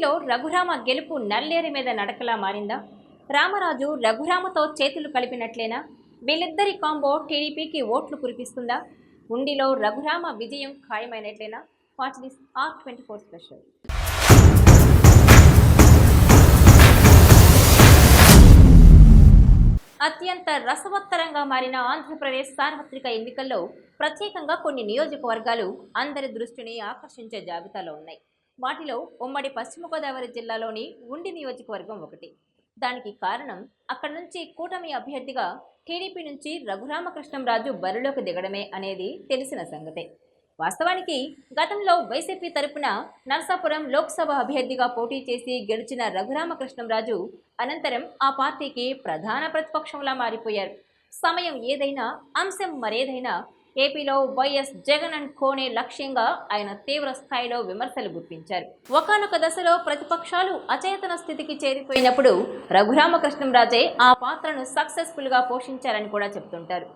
ఉండిలో రఘురామ గెలుపు నల్లేరు మీద నడకలా మారిందా? రామరాజు రఘురామతో చేతులు కలిపినట్లేనా? వీళ్ళిద్దరి కాంబో టీడీపీకి ఓట్లు కురిపిస్తుందా? ఉండిలో రఘురామ విజయం ఖాయమైనట్లేనా? Watch this R24 special. అత్యంత రసవత్తరంగా మారిన ఆంధ్రప్రదేశ్ సార్వత్రిక ఎన్నికల్లో ప్రత్యేకంగా కొన్ని నియోజకవర్గాలు అందరి దృష్టిని ఆకర్షించే జాబితాలో ఉన్నాయి. వాటిలో ఉమ్మడి పశ్చిమ గోదావరి జిల్లాలోని ఉండి నియోజకవర్గం ఒకటి. దానికి కారణం అక్కడి నుంచి కూటమి అభ్యర్థిగా టీడీపీ నుంచి రఘురామకృష్ణంరాజు బరిలోకి దిగడమే అనేది తెలిసిన సంగతే. వాస్తవానికి గతంలో వైసీపీ తరపున నర్సాపురం లోక్సభ అభ్యర్థిగా పోటీ చేసి గెలిచిన రఘురామకృష్ణంరాజు అనంతరం ఆ పార్టీకి ప్రధాన ప్రతిపక్షంలా మారిపోయారు. సమయం ఏదైనా, అంశం మరేదైనా ఏపీలో వైఎస్ జగన్ అండ్ కోనే లక్ష్యంగా ఆయన తీవ్ర స్థాయిలో విమర్శలు గుప్పించారు. ఒకానొక దశలో ప్రతిపక్షాలు అచేతన స్థితికి చేరిపోయినప్పుడు రఘురామకృష్ణంరాజే ఆ పాత్రను సక్సెస్ఫుల్ గా పోషించారని కూడా చెబుతుంటారు.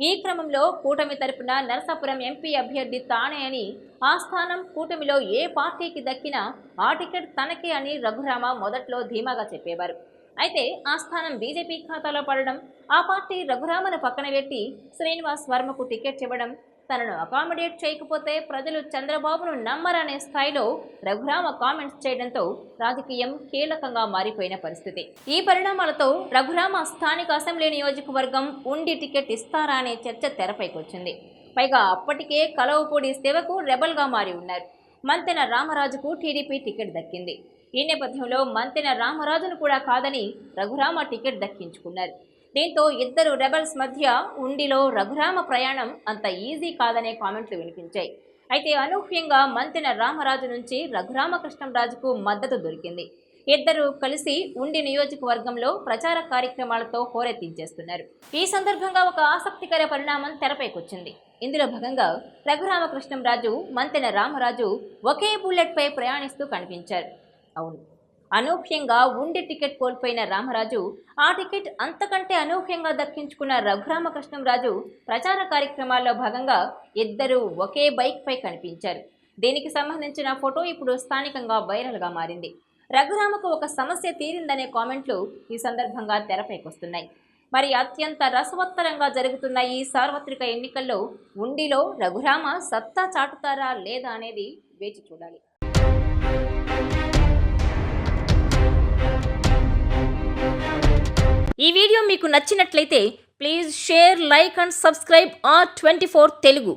ఈ క్రమంలో కూటమి తరపున నరసాపురం ఎంపీ అభ్యర్థి తానే అని, ఆ స్థానం కూటమిలో ఏ పార్టీకి దక్కినా ఆ టికెట్ తనకే అని రఘురామ మొదట్లో ధీమాగా చెప్పేవారు. అయితే ఆ స్థానం బీజేపీ ఖాతాలో పడడం, ఆ పార్టీ రఘురామను పక్కన పెట్టి శ్రీనివాస్ వర్మకు టికెట్ ఇవ్వడం, తనను అకామిడేట్ చేయకపోతే ప్రజలు చంద్రబాబును నమ్మరనే స్థాయిలో రఘురామ కామెంట్స్ చేయడంతో రాజకీయం కీలకంగా మారిపోయిన పరిస్థితి. ఈ పరిణామాలతో రఘురామ స్థానిక అసెంబ్లీ నియోజకవర్గం ఉండి టికెట్ ఇస్తారా అనే చర్చ తెరపైకొచ్చింది. పైగా అప్పటికే కలవపూడి శివకు రెబల్గా మారి ఉన్నారు. మంతెన రామరాజుకు టీడీపీ టికెట్ దక్కింది. ఈ నేపథ్యంలో మంతెన రామరాజును కూడా కాదని రఘురామ టికెట్ దక్కించుకున్నారు. దీంతో ఇద్దరు రెబల్స్ మధ్య ఉండిలో రఘురామ ప్రయాణం అంత ఈజీ కాదనే కామెంట్లు వినిపించాయి. అయితే అనూహ్యంగా మంతెన రామరాజు నుంచి రఘురామకృష్ణంరాజుకు మద్దతు దొరికింది. ఇద్దరు కలిసి ఉండి నియోజకవర్గంలో ప్రచార కార్యక్రమాలతో హోరెత్తించేస్తున్నారు. ఈ సందర్భంగా ఒక ఆసక్తికర పరిణామం తెరపైకొచ్చింది. ఇందులో భాగంగా రఘురామకృష్ణంరాజు, మంతెన రామరాజు ఒకే బుల్లెట్ పై ప్రయాణిస్తూ కనిపించారు. అవును, అనూహ్యంగా ఉండి టికెట్ కోల్పోయిన రామరాజు ఆ టికెట్ అంతకంటే అనూహ్యంగా దక్కించుకున్న రఘురామకృష్ణంరాజు ప్రచార కార్యక్రమాల్లో భాగంగా ఇద్దరు ఒకే బైక్ పై కనిపించారు. దీనికి సంబంధించిన ఫోటో ఇప్పుడు స్థానికంగా వైరల్గా మారింది. రఘురామకు ఒక సమస్య తీరిందనే కామెంట్లు ఈ సందర్భంగా తెరపైకొస్తున్నాయి. మరి అత్యంత రసవత్తరంగా జరుగుతున్న ఈ సార్వత్రిక ఎన్నికల్లో ఉండిలో రఘురామ సత్తా చాటుతారా లేదా అనేది వేచి చూడాలి. ఈ వీడియో మీకు నచ్చినట్లయితే please share, like and subscribe R24 Telugu.